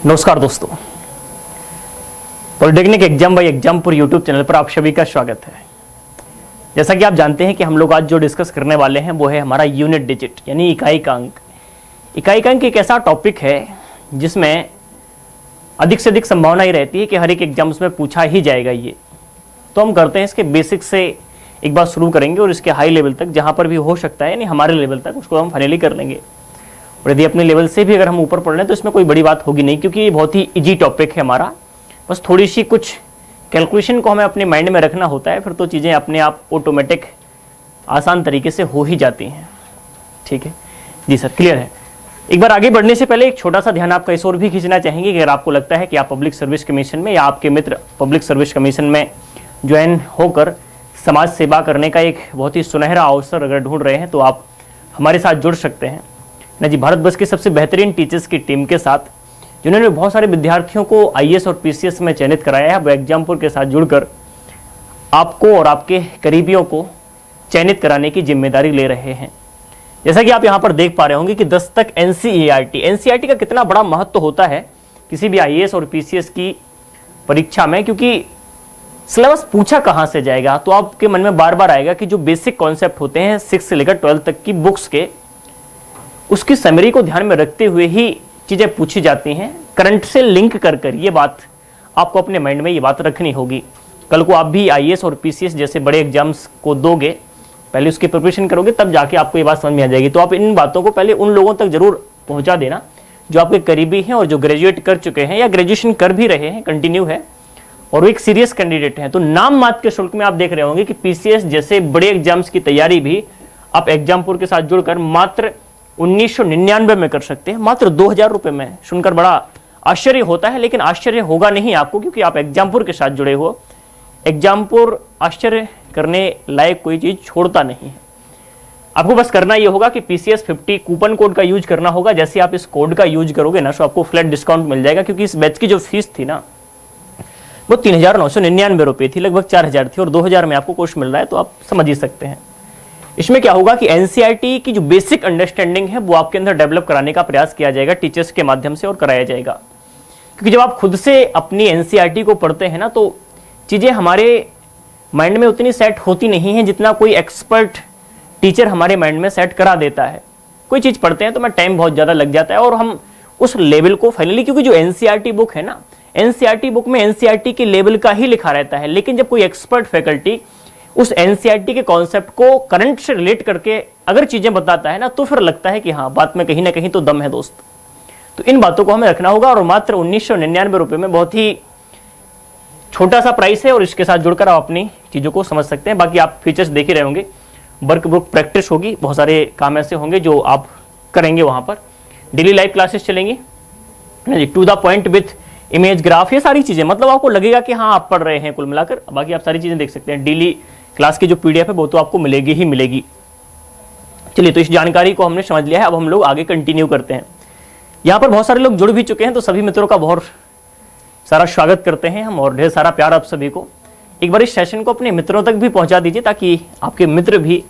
नमस्कार दोस्तों, polytechnic exam by Exampur YouTube channel पर आप सभी का स्वागत है। जैसा कि आप जानते हैं कि हम लोग आज जो डिस्कस करने वाले हैं वो है हमारा यूनिट डिजिट यानी इकाई का अंक। इकाई का अंक एक ऐसा टॉपिक है जिसमें अधिक से अधिक संभावना ही रहती है कि हर एक एग्जाम्स में पूछा ही जाएगा ये। तो हम करते हैं इसके बेसिक से एक बार शुरू करेंगे और इसके हाई लेवल तक जहाँ पर भी हो सकता है यानी हमारे लेवल तक उसको हम फाइनली कर लेंगे। और यदि अपने लेवल से भी अगर हम ऊपर पढ़ लें तो इसमें कोई बड़ी बात होगी नहीं, क्योंकि ये बहुत ही इजी टॉपिक है हमारा। बस थोड़ी सी कुछ कैलकुलेशन को हमें अपने माइंड में रखना होता है, फिर तो चीज़ें अपने आप ऑटोमेटिक आसान तरीके से हो ही जाती हैं। ठीक है जी सर, क्लियर है। एक बार आगे बढ़ने से पहले एक छोटा सा ध्यान आपका इस ओर भी खींचना चाहेंगे कि अगर आपको लगता है कि आप पब्लिक सर्विस कमीशन में या आपके मित्र पब्लिक सर्विस कमीशन में ज्वाइन होकर समाज सेवा करने का एक बहुत ही सुनहरा अवसर अगर ढूंढ रहे हैं तो आप हमारे साथ जुड़ सकते हैं ना जी। भारत वर्ष की सबसे बेहतरीन टीचर्स की टीम के साथ जिन्होंने बहुत सारे विद्यार्थियों को आईएएस और पीसीएस में चयनित कराया है, वो एग्जामपुर के साथ जुड़कर आपको और आपके करीबियों को चयनित कराने की जिम्मेदारी ले रहे हैं। जैसा कि आप यहाँ पर देख पा रहे होंगे कि 10 तक एनसीईआरटी का कितना बड़ा महत्व होता है किसी भी आईएएस और पीसीएस की परीक्षा में, क्योंकि सिलेबस पूछा कहाँ से जाएगा तो आपके मन में बार बार आएगा कि जो बेसिक कॉन्सेप्ट होते हैं 6 से लेकर 12 तक की बुक्स के, उसकी समरी को ध्यान में रखते हुए ही चीज़ें पूछी जाती हैं, करंट से लिंक कर कर। ये बात आपको अपने माइंड में ये बात रखनी होगी। कल को आप भी आईएएस और पीसीएस जैसे बड़े एग्जाम्स को दोगे, पहले उसकी प्रिपरेशन करोगे, तब जाके आपको ये बात समझ में आ जाएगी। तो आप इन बातों को पहले उन लोगों तक जरूर पहुंचा देना जो आपके करीबी हैं और जो ग्रेजुएट कर चुके हैं या ग्रेजुएशन कर भी रहे हैं, कंटिन्यू है, और वो एक सीरियस कैंडिडेट हैं। तो नाम मात्र के शुल्क में आप देख रहे होंगे कि पीसीएस जैसे बड़े एग्जाम्स की तैयारी भी आप एग्जामपुर के साथ जुड़कर मात्र 1999 में कर सकते हैं, मात्र 2000 रुपये में। सुनकर बड़ा आश्चर्य होता है, लेकिन आश्चर्य होगा नहीं आपको, क्योंकि आप एग्जामपुर के साथ जुड़े हो। एग्जामपुर आश्चर्य करने लायक कोई चीज़ छोड़ता नहीं है। आपको बस करना ये होगा कि PCS 50 कूपन कोड का यूज करना होगा। जैसे आप इस कोड का यूज करोगे ना तो आपको फ्लैट डिस्काउंट मिल जाएगा, क्योंकि इस बैच की जो फीस थी ना वो 3999 रुपये थी, लगभग 4000 थी, और 2000 में आपको कोर्स मिल रहा है, तो आप समझ ही सकते हैं। इसमें क्या होगा कि एनसीईआरटी की जो बेसिक अंडरस्टैंडिंग है वो आपके अंदर डेवलप कराने का प्रयास किया जाएगा टीचर्स के माध्यम से, और कराया जाएगा। क्योंकि जब आप खुद से अपनी एनसीईआरटी को पढ़ते हैं ना तो चीज़ें हमारे माइंड में उतनी सेट होती नहीं है जितना कोई एक्सपर्ट टीचर हमारे माइंड में सेट करा देता है। कोई चीज़ पढ़ते हैं तो मैं टाइम बहुत ज़्यादा लग जाता है और हम उस लेवल को फाइनली, क्योंकि जो एनसीईआरटी बुक है ना, एनसीईआरटी बुक में एनसीईआरटी के लेवल का ही लिखा रहता है, लेकिन जब कोई एक्सपर्ट फैकल्टी उस एनसीईआरटी के कॉन्सेप्ट को करंट से रिलेट करके अगर चीजें बताता है ना तो फिर लगता है कि हाँ, बात में कहीं ना कहीं तो दम है दोस्त। तो इन बातों को हमें रखना होगा, और मात्र 1999 रुपये में बहुत ही छोटा सा प्राइस है, और इसके साथ जुड़कर आप अपनी चीजों को समझ सकते हैं। बाकी आप फीचर्स देख ही रहे होंगे, वर्क बुक प्रैक्टिस होगी, बहुत सारे काम ऐसे होंगे जो आप करेंगे वहां पर। डेली लाइव क्लासेस चलेंगी to the point with image graph, ये सारी चीजें, मतलब आपको लगेगा कि हाँ आप पढ़ रहे हैं कुल मिलाकर। बाकी आप सारी चीजें देख सकते हैं। डेली क्लास की जो पीडीएफ है वो तो आपको मिलेगी ही मिलेगी। चलिए, तो इस जानकारी को हमने समझ लिया है, अब हम लोग आगे कंटिन्यू करते हैं। यहाँ पर बहुत सारे लोग जुड़ भी चुके हैं, तो सभी मित्रों का बहुत सारा स्वागत करते हैं हम, और ढेर सारा प्यार आप सभी को। एक बार इस सेशन को अपने मित्रों तक भी पहुंचा दीजिए, ताकि आपके मित्र भी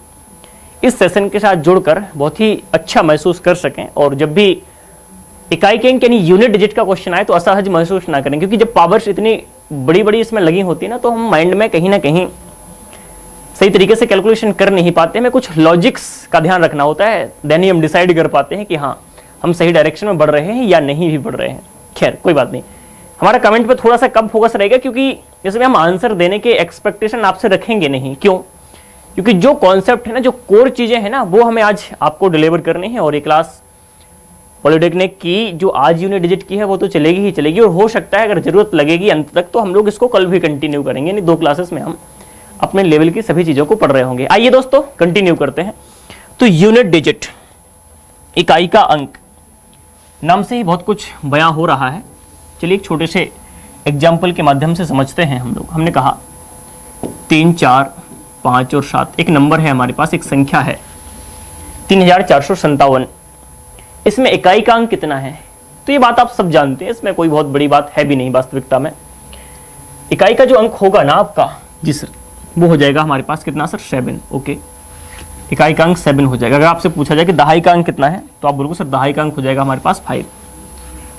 इस सेशन के साथ जुड़कर बहुत ही अच्छा महसूस कर सकें, और जब भी इकाई के अंक यानी यूनिट डिजिट का क्वेश्चन आए तो असहज महसूस ना करें। क्योंकि जब पावर्स इतनी बड़ी बड़ी इसमें लगी होती है ना, तो हम माइंड में कहीं ना कहीं सही तरीके से कैलकुलेशन कर नहीं पाते। हमें कुछ लॉजिक्स का ध्यान रखना होता है, देन ही हम डिसाइड कर पाते हैं कि हाँ हम सही डायरेक्शन में बढ़ रहे हैं या नहीं भी बढ़ रहे हैं। खैर कोई बात नहीं, हमारा कमेंट पे थोड़ा सा कम फोकस रहेगा, क्योंकि इसमें हम आंसर देने के एक्सपेक्टेशन आपसे रखेंगे नहीं। क्यों? क्योंकि जो कॉन्सेप्ट है ना, जो कोर चीजें हैं ना, वो हमें आज आपको डिलीवर करनी है। और ये क्लास पॉलिटेक्निक की जो आज यूनिट डिजिट की है वो तो चलेगी ही चलेगी, और हो सकता है अगर जरूरत लगेगी अंत तक तो हम लोग इसको कल भी कंटिन्यू करेंगे। यानी 2 क्लासेस में हम अपने लेवल की सभी चीजों को पढ़ रहे होंगे। आइए दोस्तों कंटिन्यू करते हैं। तो यूनिट डिजिट, इकाई का अंक, नाम से ही बहुत कुछ बयां हो रहा है। चलिए एक छोटे से एग्जाम्पल के माध्यम से समझते हैं हम लोग। हमने कहा 3, 4, 5 और 7 एक नंबर है हमारे पास, एक संख्या है 3457। इसमें इकाई का अंक कितना है? तो ये बात आप सब जानते हैं, इसमें कोई बहुत बड़ी बात है भी नहीं वास्तविकता में। इकाई का जो अंक होगा ना आपका, जी सर, वो हो जाएगा हमारे पास कितना सर? 7। ओके, इकाई का अंक 7 हो जाएगा। अगर आपसे पूछा जाए कि दहाई का अंक कितना है तो आप बोलोगे सर दहाई का अंक हो जाएगा हमारे पास 5।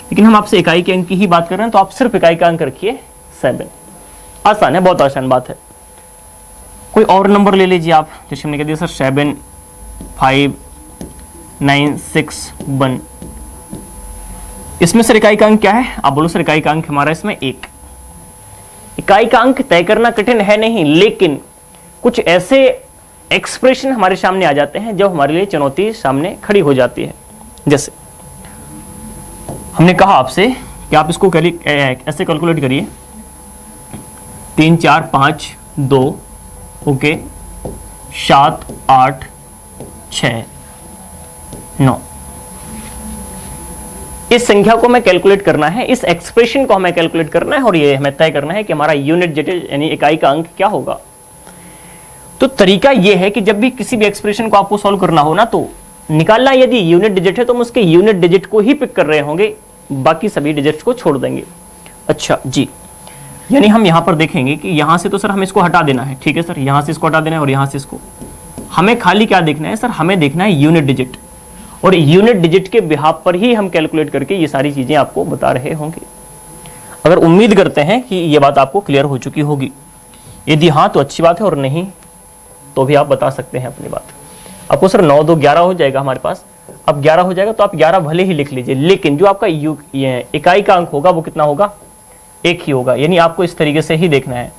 लेकिन हम आपसे इकाई के अंक की ही बात कर रहे हैं, तो आप सिर्फ इकाई का अंक रखिए 7। आसान है, बहुत आसान बात है। कोई और नंबर ले लीजिए आप, जैसे हमने कह दिया सर 7 5 9 6 1। इसमें सर इकाई का अंक क्या है? आप बोलो सर इकाई का अंक हमारा इसमें 1। इकाई का अंक तय करना कठिन है नहीं, लेकिन कुछ ऐसे एक्सप्रेशन हमारे सामने आ जाते हैं जो हमारे लिए चुनौती सामने खड़ी हो जाती है। जैसे हमने कहा आपसे कि आप इसको ऐसे कैलकुलेट करिए, 3 4 5 2, ओके, 7 8 6 9। इस संख्या को हमें कैलकुलेट करना है, इस एक्सप्रेशन को हमें कैलकुलेट करना है, और ये हमें तय करना है कि हमारा यूनिट डिजिट यानी इकाई का अंक क्या होगा। तो तरीका यह है कि जब भी किसी भी एक्सप्रेशन को आपको सॉल्व करना हो ना, तो निकालना यदि यूनिट डिजिट है तो हम उसके यूनिट डिजिट को ही पिक कर रहे होंगे, बाकी सभी डिजिट्स को छोड़ देंगे। अच्छा जी, यानी हम यहां पर देखेंगे कि यहां से तो सर हमें इसको हटा देना है, ठीक है सर, यहां से इसको हटा देना है और यहां से इसको। हमें खाली क्या देखना है सर? हमें देखना है यूनिट डिजिट, और यूनिट डिजिट के बिहाफ पर ही हम कैलकुलेट करके ये सारी चीजें आपको बता रहे होंगे। अगर उम्मीद करते हैं कि ये बात आपको क्लियर हो चुकी होगी, यदि हाँ तो अच्छी बात है, और नहीं तो भी आप बता सकते हैं अपनी बात। आपको सर 9 2 11 हो जाएगा हमारे पास। अब 11 हो जाएगा तो आप 11 भले ही लिख लीजिए, लेकिन जो आपका इकाई का अंक होगा वो कितना होगा? 1 ही होगा। यानी आपको इस तरीके से ही देखना है।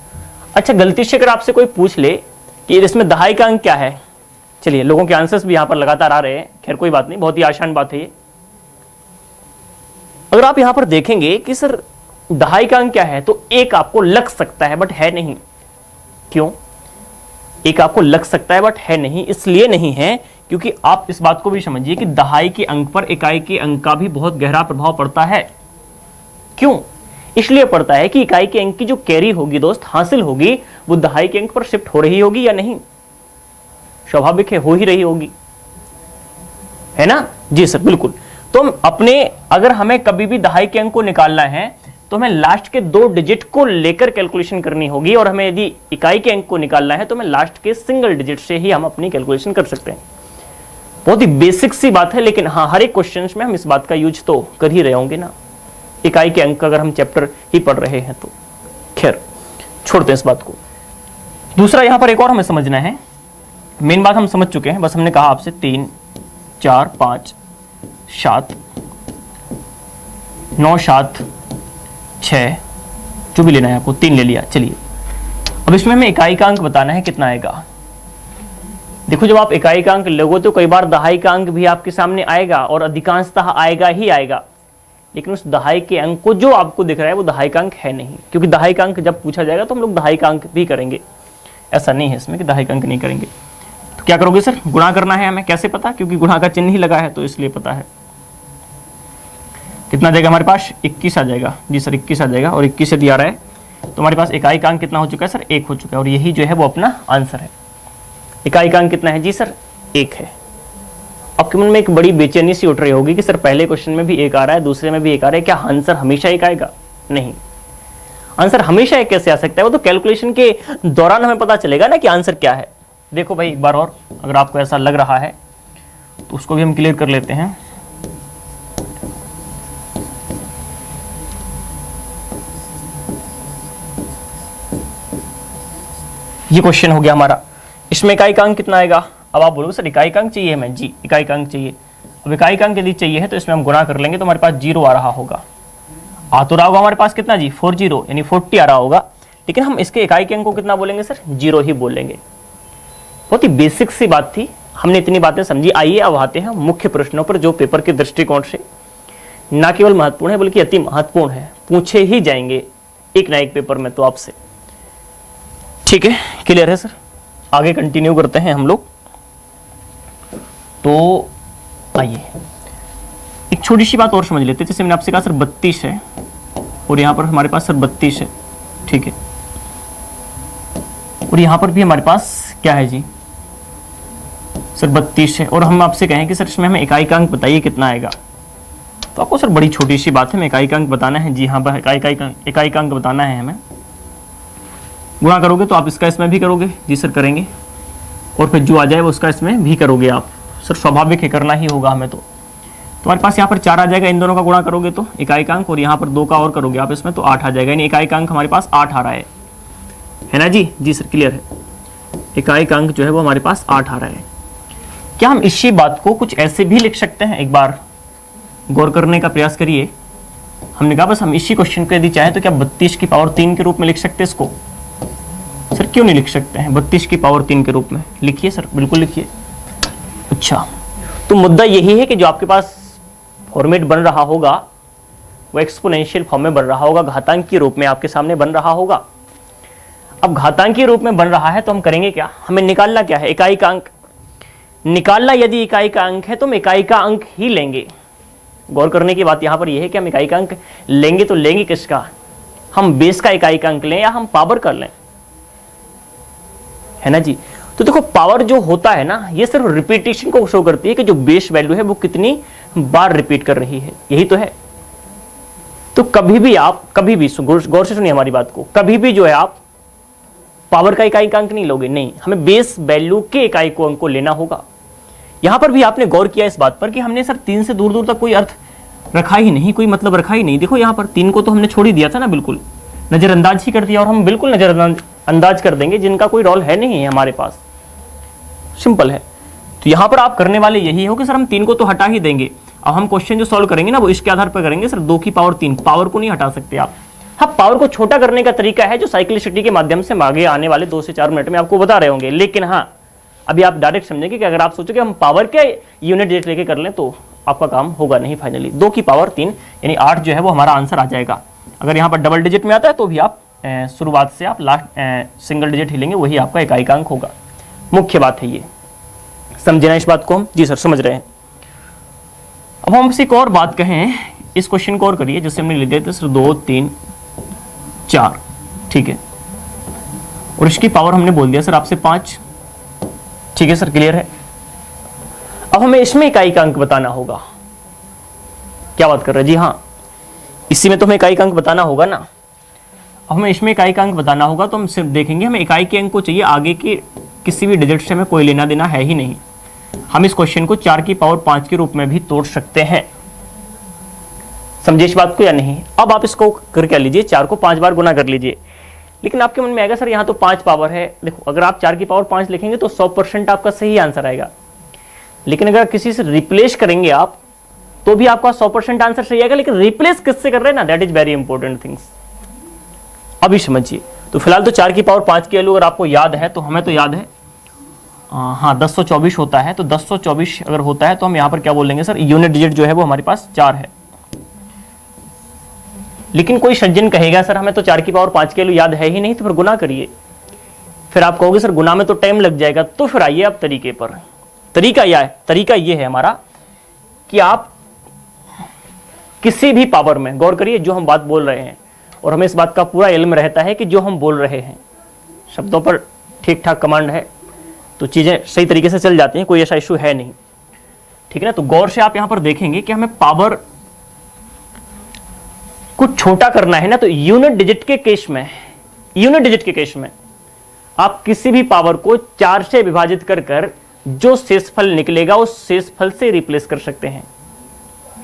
अच्छा, गलती से अगर आपसे कोई पूछ ले कि इसमें दहाई का अंक क्या है, चलिए लोगों के आंसर्स भी यहां पर लगातार आ रहे हैं, खैर कोई बात नहीं, बहुत ही आसान बात है ये। अगर आप यहां पर देखेंगे कि सर दहाई का अंक क्या है, तो 1 आपको लग सकता है बट है नहीं। क्यों 1 आपको लग सकता है बट है नहीं? इसलिए नहीं है क्योंकि आप इस बात को भी समझिए कि दहाई के अंक पर इकाई के अंक का भी बहुत गहरा प्रभाव पड़ता है। क्यों? इसलिए पड़ता है कि इकाई के अंक की जो कैरी होगी दोस्त हासिल होगी, वो दहाई के अंक पर शिफ्ट हो रही होगी या नहीं? स्वाभाविक है, हो ही रही होगी, है ना? जी सर, बिल्कुल। तो अगर हमें कभी भी दहाई के अंक को निकालना है तो हमें लास्ट के 2 डिजिट को लेकर कैलकुलेशन करनी होगी, और हमें यदि इकाई के अंक को निकालना है तो हमें लास्ट के सिंगल डिजिट से ही हम अपनी कैलकुलेशन कर सकते हैं। बहुत ही बेसिक सी बात है, लेकिन हाँ, हर एक क्वेश्चन में हम इस बात का यूज तो कर ही रहे होंगे ना, इकाई के अंक अगर हम चैप्टर ही पढ़ रहे हैं तो। खैर छोड़ते हैं इस बात को। दूसरा यहां पर एक और हमें समझना है, मेन बात हम समझ चुके हैं, बस हमने कहा आपसे 3 4 5 7 9 7 6, जो भी लेना है आपको, 3 ले लिया। चलिए अब इसमें हमें इकाई का अंक बताना है, कितना आएगा। देखो, जब आप इकाई का अंक लोगे तो कई बार दहाई का अंक भी आपके सामने आएगा, और अधिकांशतः आएगा ही आएगा, लेकिन उस दहाई के अंक को जो आपको दिख रहा है वो दहाई का अंक है नहीं, क्योंकि दहाई का अंक जब पूछा जाएगा तो हम लोग दहाई का अंक भी करेंगे। ऐसा नहीं है इसमें कि दहाई का अंक नहीं करेंगे। तो क्या करोगे सर? गुणा करना है हमें। कैसे पता? क्योंकि गुणा का चिन्ह ही लगा है तो इसलिए पता है। कितना जाएगा हमारे पास? 21 आ जाएगा। जी सर 21 आ जाएगा, और 21 से दिया रहा है तो हमारे पास इकाई का अंक कितना हो चुका है सर? 1 हो चुका है, और यही जो है वो अपना आंसर है। इकाई का अंक कितना है? जी सर 1 है। आपके मन में एक बड़ी बेचैनी सी उठ रही होगी कि सर पहले क्वेश्चन में भी 1 आ रहा है, दूसरे में भी 1 आ रहा है, क्या आंसर हमेशा 1 आएगा? नहीं, आंसर हमेशा 1 कैसे आ सकता है? वो तो कैलकुलेशन के दौरान हमें पता चलेगा ना कि आंसर क्या है। देखो भाई, एक बार और अगर आपको ऐसा लग रहा है तो उसको भी हम क्लियर कर लेते हैं। ये क्वेश्चन हो गया हमारा, इसमें इकाई का अंक कितना आएगा? अब आप बोलोगे सर इकाई का अंक चाहिए हमें। जी, इकाई का अंक चाहिए। अब इकाई का अंक यदि चाहिए है तो इसमें हम गुणा कर लेंगे तो हमारे पास 0 आ रहा होगा। आ तो रहा होगा हमारे पास कितना जी? 40, यानी 40 आ रहा होगा, लेकिन हम इसके इकाई के अंक को कितना बोलेंगे सर? 0 ही बोलेंगे। बहुत ही बेसिक सी बात थी, हमने इतनी बातें समझी। आइए अब आते हैं मुख्य प्रश्नों पर, जो पेपर के दृष्टिकोण से न केवल महत्वपूर्ण है बल्कि अति महत्वपूर्ण है, पूछे ही जाएंगे एक ना एक पेपर में तो आपसे। ठीक है, क्लियर है सर? आगे कंटिन्यू करते हैं हम लोग। तो आइए एक छोटी सी बात और समझ लेते हैं। जैसे मैंने आपसे कहा सर 32 है, और यहां पर हमारे पास सर 32 है, ठीक है, और यहां पर भी हमारे पास क्या है जी? सर 32 है, और हम आपसे कहें कि सर इसमें हमें इकाई का अंक बताइए कितना आएगा। तो आपको सर बड़ी छोटी सी बात है, हमें इकाई का अंक बताना है। जी हाँ, इकाई का अंक बताना है हमें। गुणा करोगे तो आप इसका इसमें भी करोगे। जी सर करेंगे, और फिर जो आ जाए वो उसका इसमें भी करोगे आप। सर स्वाभाविक है, करना ही होगा हमें तो तुम्हारे पास यहाँ पर 4 आ जाएगा, इन दोनों का गुणा करोगे तो इकाई अंक, और यहाँ पर 2 का और करोगे आप इसमें तो 8 आ जाएगा, यानी इकाई अंक हमारे पास 8 आ रहा है ना जी? जी सर क्लियर है, इकाई अंक जो है वो हमारे पास 8 आ रहा है। क्या हम इसी बात को कुछ ऐसे भी लिख सकते हैं? एक बार गौर करने का प्रयास करिए। हमने कहा बस हम इसी क्वेश्चन को यदि चाहे तो क्या 32 की पावर 3 के रूप में लिख सकते हैं इसको? सर क्यों नहीं लिख सकते हैं 32 की पावर 3 के रूप में? लिखिए सर, बिल्कुल लिखिए। अच्छा, तो मुद्दा यही है कि जो आपके पास फॉर्मेट बन रहा होगा वो एक्सपोनेंशियल फॉर्म में बन रहा होगा, घातांक के रूप में आपके सामने बन रहा होगा। अब घातांक के रूप में बन रहा है तो हम करेंगे क्या? हमें निकालना क्या है? इकाई का अंक निकालना। यदि इकाई का अंक है तो हम इकाई का अंक ही लेंगे। गौर करने की बात यहां पर यह है कि हम इकाई का अंक लेंगे तो लेंगे किसका? हम बेस का इकाई का अंक लें या हम पावर कर लें, है ना जी? तो देखो पावर जो होता है ना, ये सिर्फ रिपीटेशन को शो करती है कि जो बेस वैल्यू है वो कितनी बार रिपीट कर रही है, यही तो है। तो कभी भी आप गौर से सुनिए हमारी बात को, कभी भी जो है आप पावर का इकाई का अंक नहीं लोगे, नहीं, हमें बेस वैल्यू के इकाई को अंक को लेना होगा। यहां पर भी आपने गौर किया इस बात पर कि हमने सर 3 से दूर दूर तक कोई अर्थ रखा ही नहीं, कोई मतलब रखा ही नहीं। देखो यहां पर 3 को तो हमने छोड़ ही दिया था ना, बिल्कुल नजरअंदाज ही कर दिया, और हम बिल्कुल नजरअंदाज कर देंगे जिनका कोई रोल है नहीं है हमारे पास, सिंपल है। तो यहां पर आप करने वाले यही हो कि सर हम 3 को तो हटा ही देंगे। अब हम क्वेश्चन जो सॉल्व करेंगे ना वो इसके आधार पर करेंगे, सर 2 की पावर 3, पावर को नहीं हटा सकते आप। हाँ, पावर को छोटा करने का तरीका है जो साइक्लिसिटी के माध्यम से हम आगे आने वाले 2 से 4 मिनट में आपको बता रहे होंगे। लेकिन हाँ, अभी आप डायरेक्ट समझेंगे कि अगर आप सोचोगे हम पावर के यूनिट डिजिट लेके कर लें तो आपका काम होगा नहीं फाइनली। 2 की पावर 3 यानी 8 जो है वो हमारा आंसर आ जाएगा। अगर यहाँ पर डबल डिजिट में आता है तो भी आप शुरुआत से आप लास्ट सिंगल डिजिट ही लेंगे, वही आपका इकाई का अंक होगा। मुख्य बात है ये, समझे ना इस बात को हम? जी सर समझ रहे हैं। अब हम एक और बात कहें, इस क्वेश्चन को और करिए जैसे हमने लिख दिया था सर 2 3 4, ठीक है, और इसकी पावर हमने बोल दिया सर आपसे 5, ठीक है सर क्लियर है। अब हमें इसमें इकाई का अंक बताना होगा। क्या बात कर रहे हैं? जी हाँ, इसी में तो हमें इकाई का अंक बताना होगा ना। अब हमें इसमें इकाई का अंक बताना होगा तो हम सिर्फ देखेंगे, हमें इकाई के अंक को चाहिए, आगे के किसी भी डिजिट से हमें कोई लेना देना है ही नहीं। हम इस क्वेश्चन को 4 की पावर 5 के रूप में भी तोड़ सकते हैं। समझे इस बात को या नहीं? अब आप इसको कर क्या लीजिए, 4 को 5 बार गुना कर लीजिए। लेकिन आपके मन में आएगा सर यहाँ तो 5 पावर है। देखो अगर आप 4 की पावर 5 लिखेंगे तो 100% आपका सही आंसर आएगा। लेकिन अगर किसी से रिप्लेस करेंगे आप तो भी आपका 100% आंसर सही आएगा। लेकिन रिप्लेस किससे कर रहे हैं ना, that is very important things. अभी समझिए। तो फिलहाल तो 4 की पावर 5 की वैल्यू अगर आपको याद है तो हमें तो याद है, हाँ 1024 होता है। तो 1024 अगर होता है तो हम यहाँ पर क्या बोलेंगे सर, यूनिट डिजिट जो है वो हमारे पास 4 है। लेकिन कोई सज्जन कहेगा सर हमें तो 4 की पावर 5 के लिए याद है ही नहीं, तो फिर गुना करिए। फिर आप कहोगे सर गुना में तो टाइम लग जाएगा। तो फिर आइए आप तरीके पर। तरीका ये है हमारा कि आप किसी भी पावर में गौर करिए जो हम बात बोल रहे हैं, और हमें इस बात का पूरा इल्म रहता है कि जो हम बोल रहे हैं शब्दों पर ठीक ठाक कमांड है तो चीजें सही तरीके से चल जाती हैं, कोई ऐसा इशू है नहीं, ठीक है ना। तो गौर से आप यहां पर देखेंगे कि हमें पावर कुछ छोटा करना है ना, तो यूनिट डिजिट के केस में आप किसी भी पावर को 4 से विभाजित कर जो शेषफल निकलेगा उस शेषफल से रिप्लेस कर सकते हैं।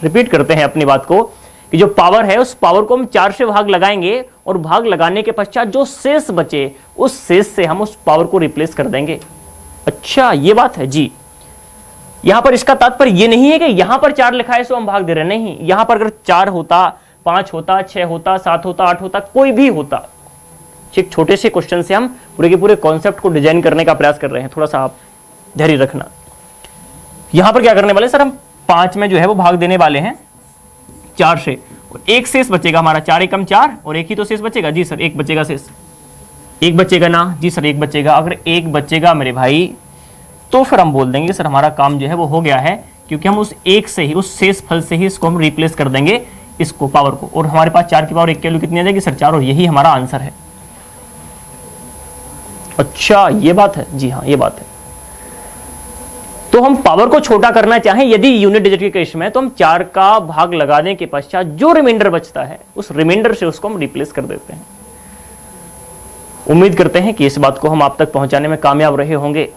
रिपीट करते हैं अपनी बात को कि जो पावर है उस पावर को हम 4 से भाग लगाएंगे और भाग लगाने के पश्चात जो शेष बचे उस शेष से हम उस पावर को रिप्लेस कर देंगे। अच्छा ये बात है जी। यहां पर इसका तात्पर्य ये नहीं है कि यहां पर 4 लिखा है सो हम भाग दे रहे हैं, नहीं। यहां पर अगर 4 होता, 5 होता, 6 होता, 7 होता, 8 होता, कोई भी होता, एक छोटे से क्वेश्चन से हम पूरे के पूरे कॉन्सेप्ट को डिजाइन करने का प्रयास कर रहे हैं। थोड़ा सा आप धैर्य रखना। यहां पर क्या करने वाले सर, हम 5 में जो है वो भाग देने वाले हैं 4 से, और एक शेष बचेगा हमारा, 4 एकम 4, और एक ही तो शेष बचेगा। जी सर एक बचेगा शेष, एक बचेगा ना? जी सर एक बचेगा। अगर एक बचेगा मेरे भाई तो फिर हम बोल देंगे सर हमारा काम जो है वो हो गया है, क्योंकि हम उस एक से ही, उस शेष फल से ही इसको हम रिप्लेस कर देंगे, इसको पावर को, और हमारे पास 4 की पावर 1 की वैल्यू कितनी आ जाएगी सर 4, और यही हमारा आंसर है। अच्छा ये बात है, जी हाँ ये बात है। तो हम पावर को छोटा करना चाहें यदि यूनिट डिजिट के केस में, तो हम 4 का भाग लगाने के पश्चात जो रिमाइंडर बचता है उस रिमाइंडर से उसको हम रिप्लेस कर देते हैं। उम्मीद करते हैं कि इस बात को हम आप तक पहुंचाने में कामयाब रहे होंगे।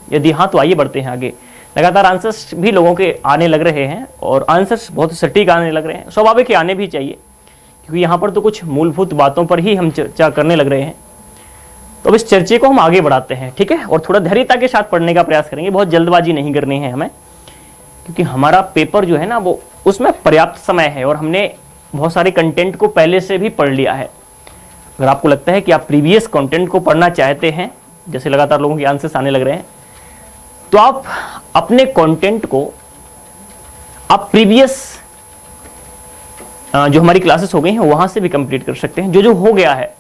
यदि हाँ तो आइए बढ़ते हैं आगे। लगातार आंसर्स भी लोगों के आने लग रहे हैं और आंसर्स बहुत सटीक आने लग रहे हैं। स्वाभाविक है, आने भी चाहिए, क्योंकि यहाँ पर तो कुछ मूलभूत बातों पर ही हम चर्चा करने लग रहे हैं। तो अब इस चर्चे को हम आगे बढ़ाते हैं, ठीक है, और थोड़ा धैर्यता के साथ पढ़ने का प्रयास करेंगे। बहुत जल्दबाजी नहीं करनी है हमें, क्योंकि हमारा पेपर जो है ना वो उसमें पर्याप्त समय है और हमने बहुत सारे कंटेंट को पहले से भी पढ़ लिया है। अगर आपको लगता है कि आप प्रीवियस कंटेंट को पढ़ना चाहते हैं, जैसे लगातार लोगों के आंसर्स आने लग रहे हैं, तो आप अपने कंटेंट को आप प्रीवियस जो हमारी क्लासेस हो गई हैं वहां से भी कंप्लीट कर सकते हैं। जो जो हो गया है,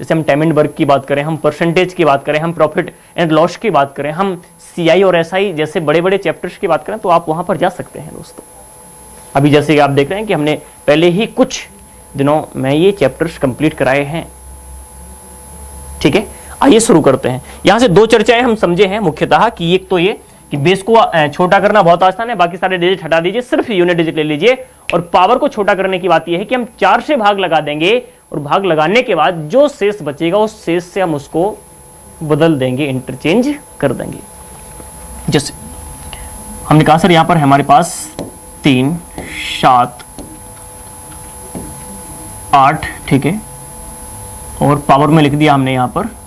जैसे हम टाइम एंड वर्क की बात करें, हम परसेंटेज की बात करें, हम प्रॉफिट एंड लॉस की बात करें, हम सीआई और एसआई जैसे बड़े बड़े चैप्टर्स की बात करें, तो आप वहां पर जा सकते हैं दोस्तों। अभी जैसे कि आप देख रहे हैं कि हमने पहले ही कुछ दिनों में ये चैप्टर्स कंप्लीट कराए हैं, ठीक है। आइए शुरू करते हैं। यहां से दो चर्चाएं हम समझे हैं मुख्यतः कि एक तो ये कि बेस को छोटा करना बहुत आसान है, बाकी सारे डिजिट हटा दीजिए, सिर्फ यूनिट डिजिट ले लीजिए। और पावर को छोटा करने की बात यह है कि हम 4 से भाग लगा देंगे और भाग लगाने के बाद जो शेष बचेगा उस शेष से हम उसको बदल देंगे, इंटरचेंज कर देंगे। जैसे हमने कहा सर यहां पर हमारे पास 3, 7, 8, ठीक है, और पावर में लिख दिया हमने यहां पर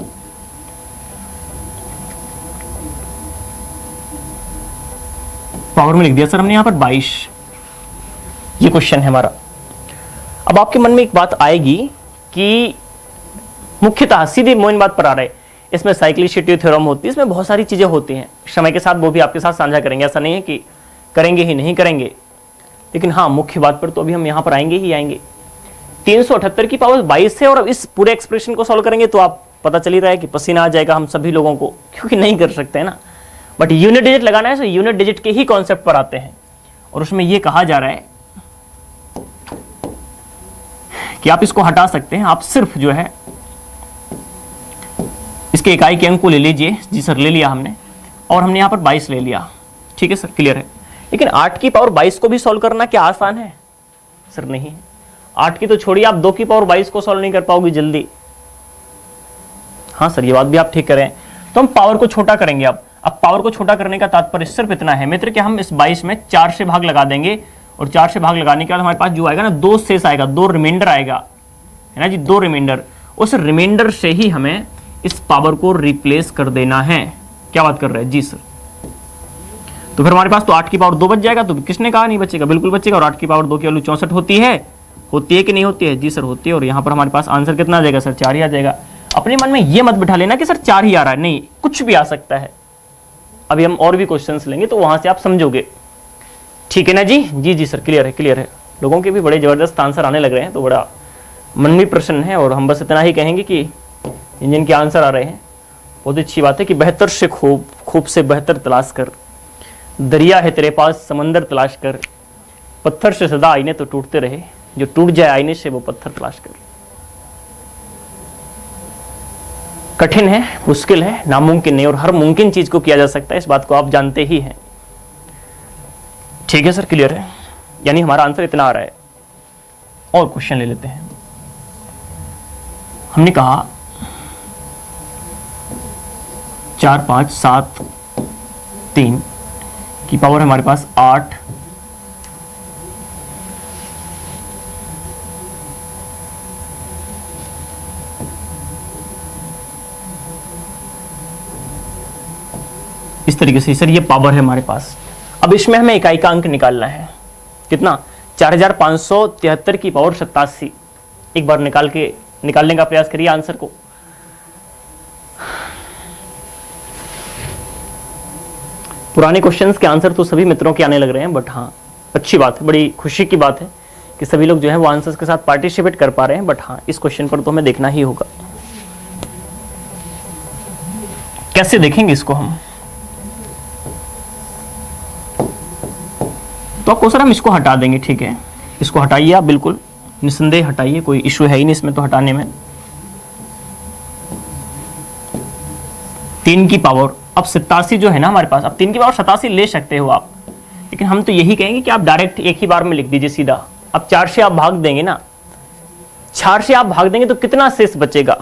पावर में लिख दिया सर हमने यहां पर 22। ये क्वेश्चन है हमारा। अब आपके मन में एक बात आएगी कि मुख्यतः सीधी मोइन बात पर आ रहा है, इसमें साइक्लिसिटी थ्योरम होती है, इसमें बहुत सारी चीजें होती हैं। समय के साथ वो भी आपके साथ साझा करेंगे, ऐसा नहीं है कि करेंगे ही नहीं करेंगे, लेकिन हाँ मुख्य बात पर तो अभी हम यहां पर आएंगे ही आएंगे। 378 की पावर 22 है और अब इस पूरे एक्सप्रेशन को सॉल्व करेंगे तो आप पता चल ही रहा है कि पसीना आ जाएगा हम सभी लोगों को, क्योंकि नहीं कर सकते हैं ना। बट यूनिट डिजिट लगाना है तो यूनिट डिजिट के ही कॉन्सेप्ट पर आते हैं और उसमें यह कहा जा रहा है कि आप इसको हटा सकते हैं। आप सिर्फ जो है इसके इकाई के अंक को ले लीजिए। जी सर ले लिया हमने, और हमने यहां पर 22 ले लिया, ठीक है सर, क्लियर है। लेकिन 8 की पावर 22 को भी सॉल्व करना क्या आसान है सर? नहीं है। 8 की तो छोड़िए, आप 2 की पावर 22 को सॉल्व नहीं कर पाओगे जल्दी। हाँ सर ये बात भी आप ठीक करें। तो हम पावर को छोटा करेंगे। अब पावर को छोटा करने का तात्पर्य सिर्फ इतना है मित्र कि हम इस 22 में 4 से भाग लगा देंगे और 4 से भाग लगाने के बाद हमारे पास जो आएगा ना 2 शेष आएगा, 2 रिमाइंडर आएगा, है ना जी, 2 रिमाइंडर। उस रिमाइंडर से ही हमें इस पावर को रिप्लेस कर देना है। क्या बात कर रहे हैं जी सर? तो फिर हमारे पास तो 8 की पावर 2 बच जाएगा। तो किसने कहा नहीं बचेगा? बिल्कुल बचेगा। और 8 की पावर 2 की वैल्यू 64 होती है कि नहीं होती है? जी सर होती है। और यहाँ पर हमारे पास आंसर कितना आ जाएगा सर? 4 ही आ जाएगा। अपने मन में ये मत बिठा लेना कि सर 4 ही आ रहा है, नहीं, कुछ भी आ सकता है। अभी हम और भी क्वेश्चंस लेंगे तो वहां से आप समझोगे, ठीक है ना जी? जी जी सर क्लियर है, क्लियर है। लोगों के भी बड़े जबरदस्त आंसर आने लग रहे हैं तो बड़ा मन भी प्रसन्न है। और हम बस इतना ही कहेंगे कि इंजन के आंसर आ रहे हैं, बहुत अच्छी बात है कि बेहतर से खूब, खूब से बेहतर तलाश कर, दरिया है तेरे पास समंदर तलाश कर, पत्थर से सदा आईने तो टूटते रहे, जो टूट जाए आईने से वो पत्थर तलाश कर। कठिन है, मुश्किल है, नामुमकिन नहीं, और हर मुमकिन चीज को किया जा सकता है, इस बात को आप जानते ही हैं। ठीक है सर क्लियर है। यानी हमारा आंसर इतना आ रहा है। और क्वेश्चन ले लेते हैं। हमने कहा 4, 5, 7, 3 की पावर हमारे पास 8, इस तरीके से सर ये पावर है हमारे पास। अब इसमें हमें इकाई का अंक निकालना है। कितना? 4573 की पावर 87। एक बार निकालने का प्रयास करिए आंसर को। पुराने क्वेश्चंस के आंसर तो सभी मित्रों के आने लग रहे हैं, बट हाँ अच्छी बात है, बड़ी खुशी की बात है कि सभी लोग जो है वो आंसर्स के साथ पार्टिसिपेट कर पा रहे हैं। बट हाँ इस क्वेश्चन पर तो हमें देखना ही होगा। कैसे देखेंगे इसको हम? तो आपको सर हम इसको हटा देंगे, ठीक है, इसको हटाइए आप, बिल्कुल निसंदेह हटाइए, कोई इश्यू है ही नहीं इसमें तो हटाने में। 3 की पावर अब 87 जो है ना हमारे पास, अब 3 की पावर 87 ले सकते हो आप, लेकिन हम तो यही कहेंगे कि आप डायरेक्ट एक ही बार में लिख दीजिए सीधा। अब 4 से आप भाग देंगे ना, 4 से आप भाग देंगे तो कितना शेष बचेगा?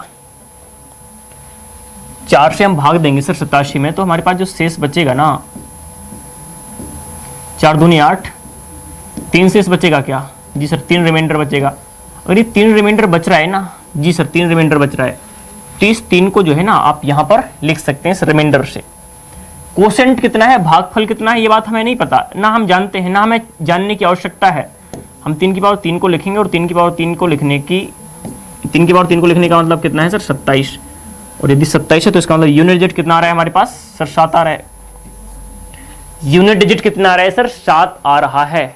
4 से हम भाग देंगे सर 87 में, तो हमारे पास जो शेष बचेगा ना 4 दूनी 8, 3 शेष बचेगा क्या? जी सर 3 रिमाइंडर बचेगा। अगर ये 3 रिमाइंडर बच रहा है ना, जी सर 3 रिमाइंडर बच रहा है, तो इस 3 को जो है ना आप यहाँ पर लिख सकते हैं इस रिमाइंडर से। कोसेंट कितना है, भागफल कितना है, ये बात हमें नहीं पता, ना हम जानते हैं, ना हमें जानने की आवश्यकता है। हम 3 की पावर 3 को लिखेंगे और 3 की पावर 3 को लिखने का मतलब कितना है सर? 27। और यदि 27 है तो इसका मतलब यूनिट डिजिट कितना आ रहा है हमारे पास सर? 7 आ रहा है। यूनिट डिजिट कितना आ रहा है सर? 7 आ रहा है।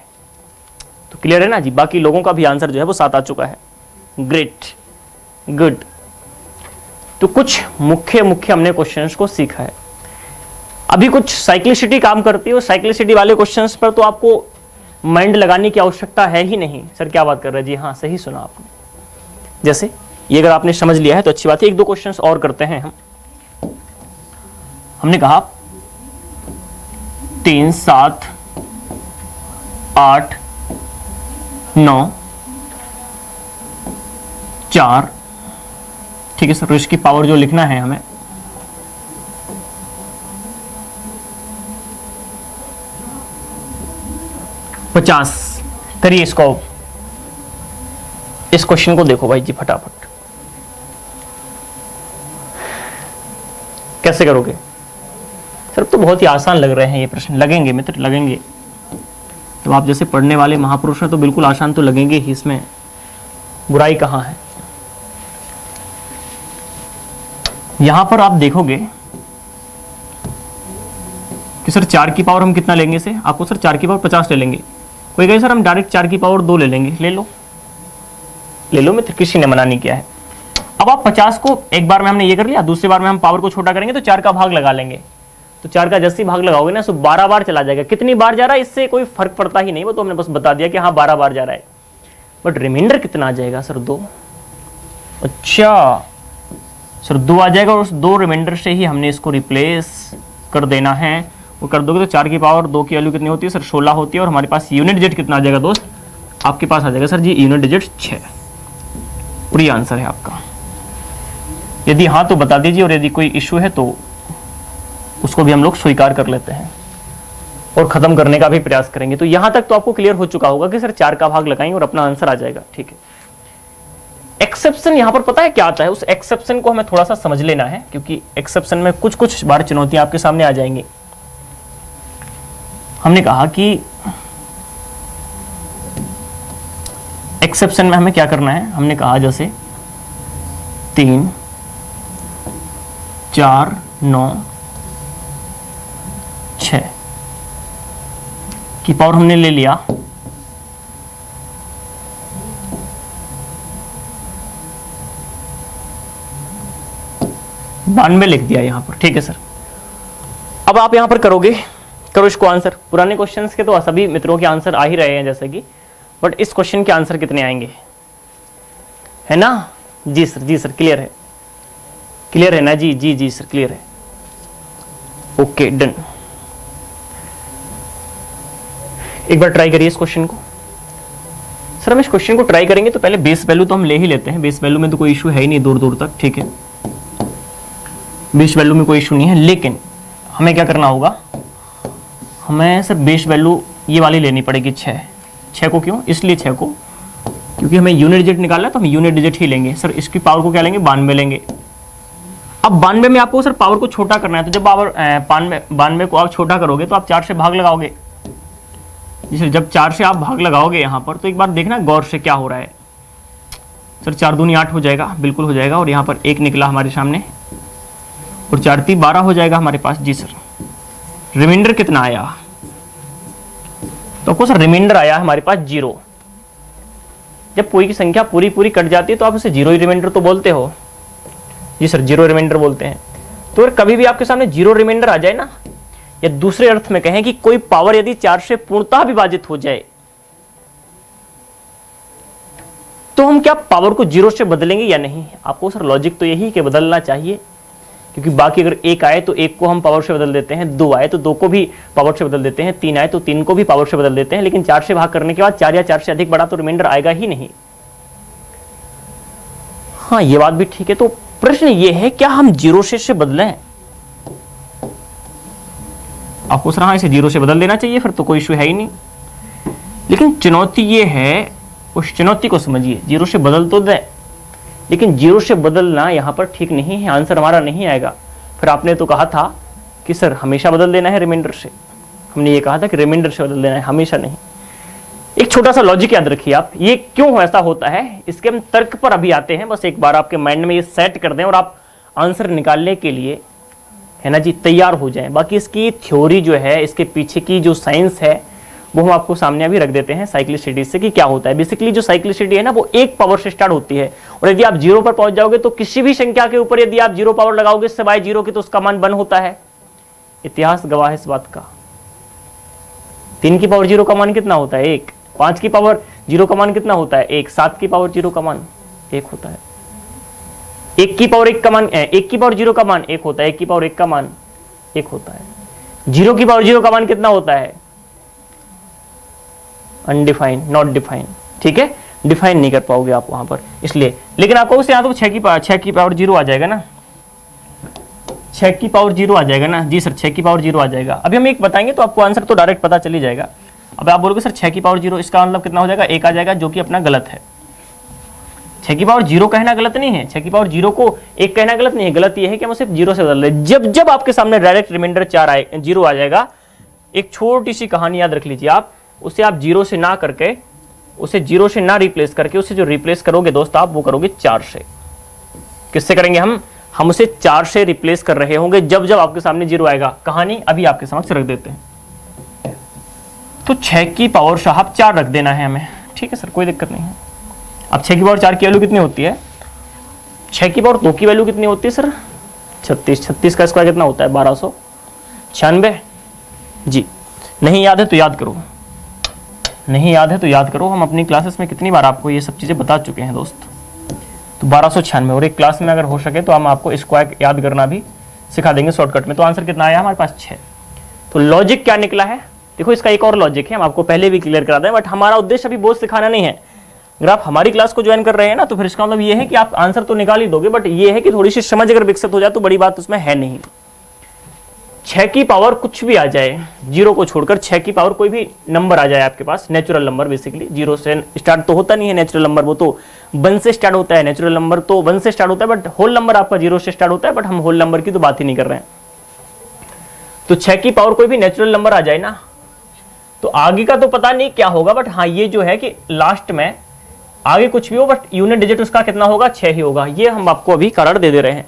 तो क्लियर है ना जी? बाकी लोगों का भी आंसर जो है वो 7 आ चुका है। Great, good. तो कुछ मुख्य हमने क्वेश्चंस को सीखा है। अभी कुछ साइक्लिसिटी काम करती है, और साइक्लिसिटी वाले क्वेश्चंस पर तो आपको माइंड लगाने की आवश्यकता है ही नहीं। सर क्या बात कर रहे हैं जी? हाँ सही सुना आपने। जैसे ये अगर आपने समझ लिया है तो अच्छी बात है। 1-2 क्वेश्चंस और करते हैं हम। हमने कहा 3, 7, 8, 9, 4, ठीक है सर। इसकी पावर जो लिखना है हमें, पचास करिए इसको। इस क्वेश्चन को देखो भाई जी फटाफट, कैसे करोगे सर? तो बहुत ही आसान लग रहे हैं ये प्रश्न। लगेंगे मित्र, लगेंगे। तो आप जैसे पढ़ने वाले महापुरुष हैं तो बिल्कुल आसान तो लगेंगे ही, इसमें बुराई कहाँ है। यहां पर आप देखोगे कि सर 4 की पावर हम कितना लेंगे से? आपको सर 4 की पावर 50 ले लेंगे। कोई कहे सर हम डायरेक्ट 4 की पावर 2 ले लेंगे। ले लो, ले लो मित्र, किसी ने मना नहीं किया है। अब आप 50 को एक बार में हमने ये कर लिया, दूसरी बार में हम पावर को छोटा करेंगे तो 4 का भाग लगा लेंगे। तो 4 का जैसे ही भाग लगाओगे ना, सो 12 बार चला जाएगा। कितनी बार जा रहा है इससे कोई फर्क पड़ता ही नहीं, वो तो हमने बस बता दिया कि हाँ 12 बार जा रहा है। बट रिमाइंडर कितना आ जाएगा सर? 2। अच्छा सर 2 आ जाएगा, और उस 2 रिमाइंडर से ही हमने इसको रिप्लेस कर देना है। वो कर दोगे तो 4 की पावर 2 की वैल्यू कितनी होती है सर? 16 होती है। और हमारे पास यूनिट डिजिट कितना आ जाएगा दोस्त? आपके पास आ जाएगा सर जी यूनिट डिजिट 6। पूरी आंसर है आपका। यदि हाँ तो बता दीजिए, और यदि कोई इश्यू है तो उसको भी हम लोग स्वीकार कर लेते हैं और खत्म करने का भी प्रयास करेंगे। तो यहां तक तो आपको क्लियर हो चुका होगा कि सर 4 का भाग लगाएंगे और अपना आंसर आ जाएगा। ठीक है। एक्सेप्शन यहां पर पता है क्या आता है? उस एक्सेप्शन को हमें थोड़ा सा समझ लेना है, क्योंकि एक्सेप्शन में कुछ कुछ बार चुनौतियां आपके सामने आ जाएंगी। हमने कहा कि एक्सेप्शन में हमें क्या करना है। हमने कहा जैसे 3, 4, 9, 6 की पावर हमने ले लिया। बानवे लिख दिया यहां पर। ठीक है सर। अब आप यहां पर करोगे, करो इसको आंसर। पुराने क्वेश्चंस के तो सभी मित्रों के आंसर आ ही रहे हैं जैसे कि, बट इस क्वेश्चन के आंसर कितने आएंगे, है ना? जी सर, जी सर, क्लियर है, क्लियर है ना जी? जी जी सर, क्लियर है। Okay, done. एक बार ट्राई करिए इस क्वेश्चन को। सर हम इस क्वेश्चन को ट्राई करेंगे तो पहले बेस वैल्यू तो हम ले ही लेते हैं। बेस वैल्यू में तो कोई इशू है ही नहीं दूर दूर तक। ठीक है, बेस वैल्यू में कोई इशू नहीं है। लेकिन हमें क्या करना होगा, हमें सर बेस वैल्यू ये वाली लेनी पड़ेगी 6 को। क्यों? इसलिए 6 को क्योंकि हमें यूनिट डिजिट निकालना है, तो हम यूनिट डिजिट ही लेंगे। सर इसकी पावर को क्या लेंगे? 92 लेंगे। अब 92 में आपको सर पावर को छोटा करना है, तो जब पावर 92 को आप छोटा करोगे तो आप 4 से भाग लगाओगे। जैसे जब 4 से आप भाग लगाओगे यहाँ पर, तो एक बार देखना गौर से क्या हो रहा है। सर 4 दूनी 8 हो जाएगा, बिल्कुल हो जाएगा। और यहाँ पर 1 निकला हमारे सामने, और 4 3 12 हो जाएगा हमारे पास। जी सर। रिमाइंडर कितना आया? तो आपको सर रिमाइंडर आया हमारे पास 0। जब कोई की संख्या पूरी पूरी कट जाती है तो आप उसे 0 ही रिमाइंडर तो बोलते हो। जी सर, 0 रिमाइंडर बोलते हैं। तो अगर कभी भी आपके सामने 0 रिमाइंडर आ जाए ना, या दूसरे अर्थ में कहें कि कोई पावर यदि 4 से पूर्णतः विभाजित हो जाए, तो हम क्या पावर को 0 से बदलेंगे या नहीं? आपको सर लॉजिक तो यही कि बदलना चाहिए, क्योंकि बाकी अगर 1 आए तो 1 को हम पावर से बदल देते हैं, 2 आए तो 2 को भी पावर से बदल देते हैं, 3 आए तो 3 को भी पावर से बदल देते हैं। लेकिन 4 से भाग करने के बाद 4 या 4 से अधिक बड़ा तो रिमाइंडर आएगा ही नहीं। हाँ, ये बात भी ठीक है। तो प्रश्न ये है, क्या हम 0 से बदलें? आपको सर हाँ इसे 0 से बदल देना चाहिए, फिर तो कोई इशू है ही नहीं। लेकिन चुनौती ये है, उस चुनौती को समझिए, 0 से बदल तो दें, लेकिन 0 से बदलना यहाँ पर ठीक नहीं है, आंसर हमारा नहीं आएगा। फिर आपने तो कहा था कि सर हमेशा बदल देना है रिमाइंडर से, हमने ये कहा था कि रिमाइंडर से बदल देना है, हमेशा नहीं। एक छोटा सा लॉजिक याद रखिए आप, ये क्यों ऐसा होता है इसके हम तर्क पर अभी आते हैं। बस एक बार आपके माइंड में ये सेट कर दें और आप आंसर निकालने के लिए, है ना जी, तैयार हो जाएं। बाकी इसकी थ्योरी जो है, इसके पीछे की जो साइंस है, वो हम आपको सामने अभी रख देते हैं साइक्लिसिटी से कि क्या होता है। बेसिकली जो साइक्लिसिटी है ना, वो 1 पावर से स्टार्ट होती है, और यदि आप 0 पर पहुंच जाओगे तो किसी भी संख्या के ऊपर यदि आप 0 पावर लगाओगे सिवाय 0 के, तो उसका मान 1 होता है। इतिहास गवाह है इस बात का। 3 की पावर 0 का मान कितना होता है? 1। 5 की पावर 0 का मान कितना होता है? 1। 7 की पावर 0 का मान 1 होता है। 1 की पावर 1 का मान 1 की पावर 0 का मान 1 होता है। 1 की पावर 1 का मान 1 होता है। 0 की पावर 0 का मान कितना होता है? Undefined, not defined. ठीक है, डिफाइन नहीं कर पाओगे आप वहां पर, इसलिए। लेकिन आपको उससे यहाँ तो 6 की पावर 0 आ जाएगा ना, 6 की पावर 0 आ जाएगा ना जी सर, 6 की पावर 0 आ जाएगा। अभी हम एक बताएंगे तो आपको आंसर तो डायरेक्ट पता चल ही जाएगा। अब आप बोलोगे सर 6 की पावर 0, इसका मतलब कितना हो जाएगा? 1 आ जाएगा, जो कि अपना गलत है। 6 की पावर 0 कहना गलत नहीं है, 6 की पावर 0 को 1 कहना गलत नहीं है। गलत ये है कि हम सिर्फ 0 से बदल रहे। जब जब आपके सामने डायरेक्ट रिमाइंडर 0 आ जाएगा, एक छोटी सी कहानी याद रख लीजिए आप, उसे आप 0 से ना करके, उसे 0 से ना रिप्लेस करके, उसे जो रिप्लेस करोगे दोस्त आप, वो करोगे 4 से। किससे करेंगे हम उसे 4 से रिप्लेस कर रहे होंगे जब जब आपके सामने 0 आएगा। कहानी अभी आपके समक्ष रख देते हैं। तो 6 की पावर साहब 4 रख देना है हमें, ठीक है सर, कोई दिक्कत नहीं है। अब 6 की पावर 4 की वैल्यू कितनी होती है? 6 की पावर 2 की वैल्यू कितनी होती है सर? 36। 36 का स्क्वायर कितना होता है? 1296 जी। नहीं याद है तो याद करो, नहीं याद है तो याद करो। हम अपनी क्लासेस में कितनी बार आपको ये सब चीज़ें बता चुके हैं दोस्त। तो 1296, और एक क्लास में अगर हो सके तो हम आपको स्क्वायर याद करना भी सिखा देंगे शॉर्टकट में। तो आंसर कितना आया हमारे पास? 6। तो लॉजिक क्या निकला है? देखो इसका एक और लॉजिक है, हम आपको पहले भी क्लियर करा दें, बट हमारा उद्देश्य अभी बहुत सिखाना नहीं है। अगर आप हमारी क्लास को ज्वाइन कर रहे हैं ना, तो फिर इसका मतलब ये है कि आप आंसर तो निकाल ही दोगे, बट ये है कि थोड़ी सी समझ अगर विकसित हो जाए तो बड़ी बात उसमें है नहीं। 6 की पावर कुछ भी आ जाए, 0 को छोड़कर 6 की पावर कोई भी नंबर आ जाए आपके पास, नेचुरल नंबर, बेसिकली 0 से स्टार्ट तो होता नहीं है नेचुरल नंबर, वो तो 1 से स्टार्ट होता है। नेचुरल नंबर तो 1 से स्टार्ट होता है, बट होल नंबर आपका 0 से स्टार्ट होता है, बट हम होल नंबर की तो बात ही नहीं कर रहे हैं। तो 6 की पावर कोई भी नेचुरल नंबर आ जाए ना, तो आगे का तो पता नहीं क्या होगा, बट हाँ ये जो है कि लास्ट में आगे कुछ भी हो, बट यूनिट डिजिट उसका कितना होगा? 6 ही होगा। ये हम आपको अभी कारण दे रहे हैं।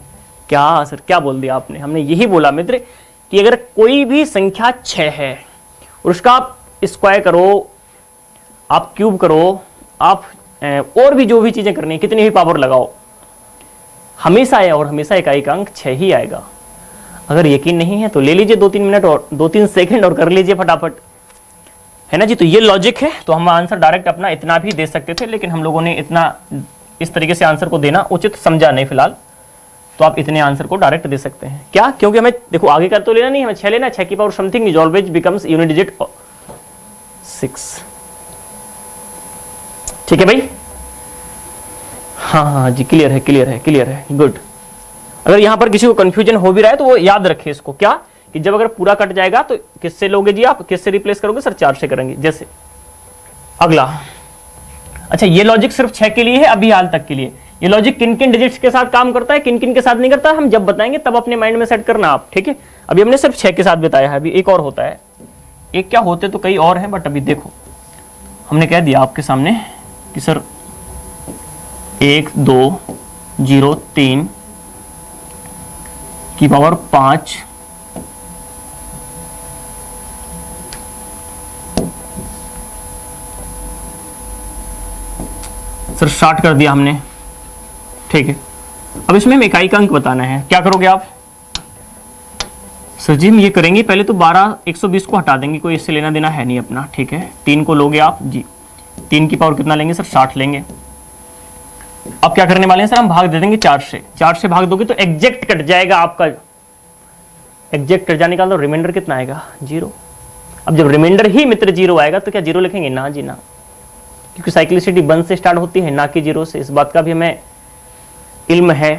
क्या सर क्या बोल दिया आपने? हमने यही बोला मित्र कि अगर कोई भी संख्या 6 है और उसका आप स्क्वायर करो, आप क्यूब करो, आप और भी जो भी चीजें करनी है, कितनी भी पावर लगाओ, हमेशा आया और हमेशा इकाई अंक 6 ही आएगा। अगर यकीन नहीं है तो ले लीजिए 2-3 मिनट और 2-3 सेकंड और कर लीजिए फटाफट, है ना जी। तो ये लॉजिक है। तो हम आंसर डायरेक्ट अपना इतना भी दे सकते थे, लेकिन हम लोगों ने इतना इस तरीके से आंसर को देना उचित समझा नहीं फिलहाल। तो आप इतने आंसर को डायरेक्ट दे सकते हैं। क्या? क्योंकि हमें देखो आगे का तो लेना नहीं, हमें 6 लेना। 6 की power something is always becomes unit digit 6। ठीक है भाई? हाँ जी, क्लियर है, क्लियर है, क्लियर है, गुड। अगर यहां पर किसी को कंफ्यूजन हो भी रहा है तो वो याद रखे इसको, क्या कि जब अगर पूरा कट जाएगा तो किससे लोगे जी आप? किससे रिप्लेस करोगे? सर 4 से करेंगे। जैसे अगला, अच्छा ये लॉजिक सिर्फ 6 के लिए है अभी हाल तक के लिए। ये लॉजिक किन किन डिजिट्स के साथ काम करता है, किन किन के साथ नहीं करता, हम जब बताएंगे तब अपने माइंड में सेट करना आप, ठीक है। अभी हमने सिर्फ 6 के साथ बताया है, अभी एक और होता है। एक क्या होते तो कई और हैं, बट अभी देखो हमने कह दिया आपके सामने कि सर 1 2 0 3 की पावर 5 सर 60 कर दिया हमने, ठीक है। अब इसमें हमें इकाई का अंक बताना है। क्या करोगे आप? सर जी हम ये करेंगे, पहले तो 120 को हटा देंगे, कोई इससे लेना देना है नहीं अपना, ठीक है। 3 को लोगे आप जी, 3 की पावर कितना लेंगे सर? 60 लेंगे। अब क्या करने वाले हैं सर? हम भाग दे देंगे 4 से। 4 से भाग दोगे तो एग्जैक्ट कट जाएगा आपका। एग्जैक्ट कट जाने का तो रिमाइंडर कितना आएगा? 0। अब जब रिमाइंडर ही मित्र 0 आएगा तो क्या 0 लिखेंगे? ना जी ना, क्योंकि साइक्लिसिटी 1 से स्टार्ट होती है, ना कि 0 से। इस बात का भी हमें इल्म है।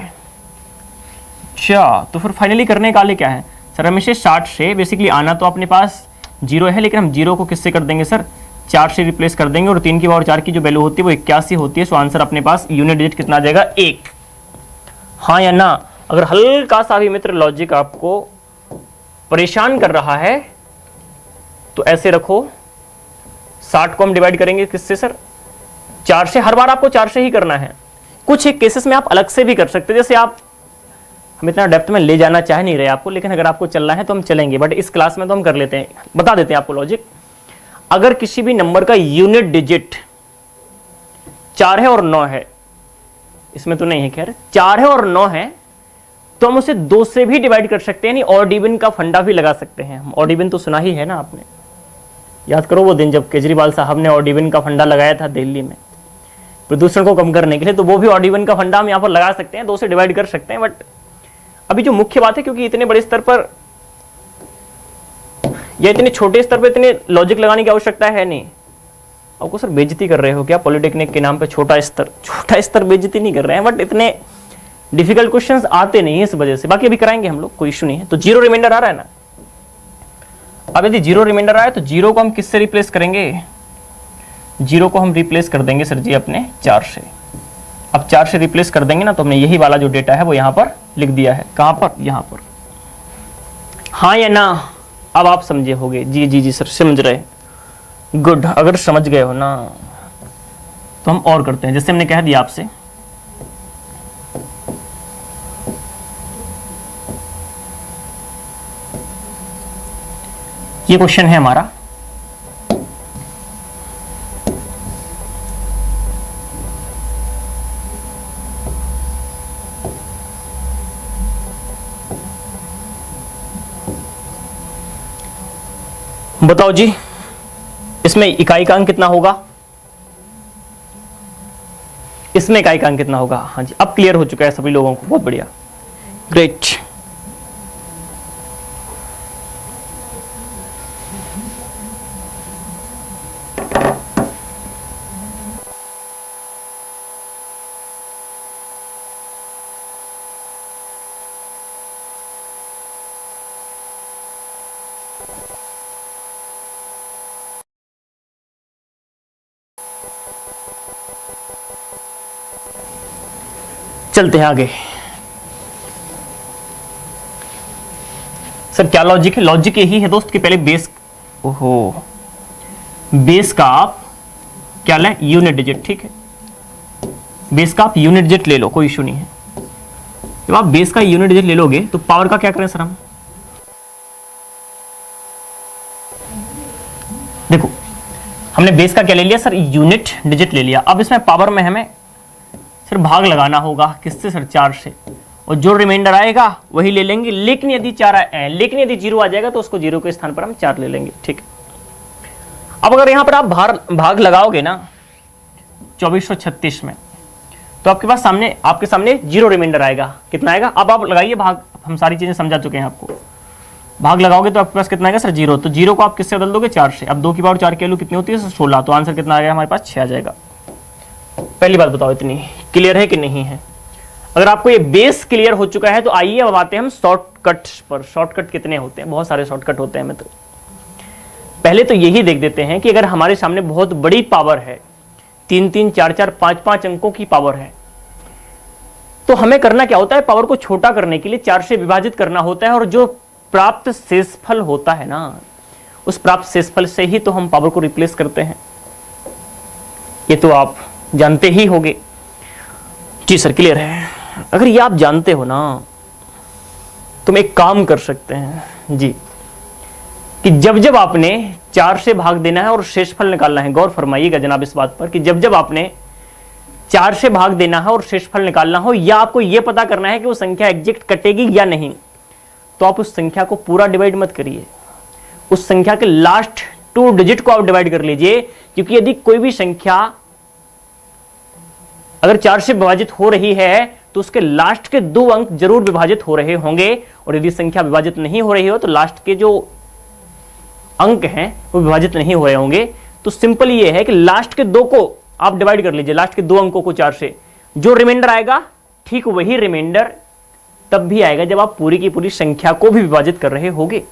अच्छा तो फिर फाइनली करने का क्या है सर हमें से 60 से बेसिकली आना तो अपने पास 0 है, लेकिन हम 0 को किससे कर देंगे सर, 4 से रिप्लेस कर देंगे, और 3 की पावर 4 की जो वैल्यू होती है वो 81 होती है। सो आंसर अपने पास यूनिट डिजिट कितना आ जाएगा, 1। हाँ या ना? अगर हल्का सा भी मित्र लॉजिक आपको परेशान कर रहा है तो ऐसे रखो, 60 को हम डिवाइड करेंगे किससे सर, 4 से। हर बार आपको 4 से ही करना है। कुछ एक केसेस में आप अलग से भी कर सकते हैं, जैसे आप, हम इतना डेप्थ में ले जाना चाह नहीं रहे आपको, लेकिन अगर आपको चलना है तो हम चलेंगे, बट इस क्लास में तो हम कर लेते हैं, बता देते हैं आपको लॉजिक। अगर किसी भी नंबर का यूनिट डिजिट 4 है और 9 है, इसमें तो नहीं है खैर, 4 है और 9 है, तो हम उसे 2 से भी डिवाइड कर सकते हैं, यानी ऑड इवन का फंडा भी लगा सकते हैं। हम ऑड इवन तो सुना ही है ना आपने, याद करो वो दिन जब केजरीवाल साहब ने ऑड इवन का फंडा लगाया था दिल्ली में प्रदूषण को कम करने के लिए, तो वो भी ऑड इवन का फंडा हम यहाँ पर लगा सकते हैं, 2 से डिवाइड कर सकते हैं। बट अभी जो मुख्य बात है, क्योंकि इतने बड़े स्तर पर या इतने छोटे स्तर पर इतने लॉजिक लगाने की आवश्यकता है नहीं। आपको सर बेइज्जती कर रहे हो क्या पॉलिटेक्निक के नाम पे? छोटा स्तर बेइज्जती नहीं कर रहे हैं, बट इतने डिफिकल्ट क्वेश्चंस आते नहीं है इस वजह से। बाकी अभी कराएंगे हम लोग, कोई इशू नहीं है। तो 0 रिमाइंडर आ रहा है ना? अब यदि 0 रिमाइंडर आया तो 0 को हम किससे रिप्लेस करेंगे? 0 को हम रिप्लेस कर देंगे सर जी अपने 4 से। अब 4 से रिप्लेस कर देंगे ना, तो हमने यही वाला जो डेटा है वो यहाँ पर लिख दिया है। कहाँ पर? यहाँ पर। हाँ या ना? अब आप समझे होगे। जी जी जी सर, समझ रहे, गुड। अगर समझ गए हो ना तो हम और करते हैं, जैसे हमने कह दिया आपसे। ये क्वेश्चन है हमारा, बताओ जी इसमें इकाई का अंक कितना होगा? इसमें इकाई का अंक कितना होगा? हाँ जी, अब क्लियर हो चुका है सभी लोगों को, बहुत बढ़िया, ग्रेट। चलते हैं आगे। सर क्या लॉजिक है? लॉजिक यही है दोस्त कि पहले बेस, ओहो, बेस का आप क्या लें? यूनिट डिजिट, ठीक है। बेस का आप यूनिट डिजिट ले लो, कोई इशू नहीं है। जब आप बेस का यूनिट डिजिट ले लोगे तो पावर का क्या करें सर हम? देखो हमने बेस का क्या ले लिया सर? यूनिट डिजिट ले लिया। अब इसमें पावर में हमें सर भाग लगाना होगा, किससे सर? 4 से, और जो रिमाइंडर आएगा वही ले लेंगे। लेकिन यदि 0 आ जाएगा तो उसको 0 के स्थान पर हम 4 ले लेंगे, ठीक है। अब अगर यहां पर आप भाग लगाओगे ना 2436 में, तो आपके सामने 0 रिमाइंडर आएगा। कितना आएगा? अब आप लगाइए भाग, हम सारी चीजें समझा चुके हैं आपको। भाग लगाओगे तो आपके पास कितना आएगा सर? 0। तो 0 को आप किससे बदल दोगे? 4 से। अब 2 की पावर 4 की वैल्यू कितनी होती है? 16। तो आंसर कितना आ गया हमारे पास? 6 आ जाएगा। पहली बात बताओ, इतनी क्लियर है कि नहीं है? अगर आपको ये बेस क्लियर हो चुका है तो आइए अब आते हैं हम शॉर्टकट पर। शॉर्टकट कितने होते हैं? बहुत सारे शॉर्टकट होते हैं मित्र। पहले तो यही देख देते हैं कि अगर हमारे सामने बहुत बड़ी पावर है, 3 3 4 4 5 5 अंकों की पावर है, तो हमें करना क्या होता है? पावर को छोटा करने के लिए 4 से विभाजित करना होता है, और जो प्राप्त शेषफल होता है ना, उस प्राप्त शेषफल से ही तो हम पावर को रिप्लेस करते हैं। ये तो आप जानते ही होंगे। जी सर क्लियर है। अगर ये आप जानते हो ना, तुम एक काम कर सकते हैं जी, कि जब जब आपने 4 से भाग देना है और शेषफल निकालना है, गौर फरमाइएगा जनाब इस बात पर, कि जब जब आपने 4 से भाग देना है और शेषफल निकालना हो, या आपको यह पता करना है कि वो संख्या एग्जैक्ट कटेगी या नहीं, तो आप उस संख्या को पूरा डिवाइड मत करिए, उस संख्या के लास्ट 2 डिजिट को आप डिवाइड कर लीजिए। क्योंकि यदि कोई भी संख्या अगर 4 से विभाजित हो रही है तो उसके लास्ट के 2 अंक जरूर विभाजित हो रहे होंगे, और यदि संख्या विभाजित नहीं हो रही हो तो लास्ट के जो अंक हैं वो विभाजित नहीं हो रहे होंगे। तो सिंपल ये है कि लास्ट के 2 को आप डिवाइड कर लीजिए, लास्ट के 2 अंकों को 4 से, जो रिमाइंडर आएगा ठीक वही रिमाइंडर तब भी आएगा जब आप पूरी की पूरी संख्या को भी विभाजित कर रहे होगे।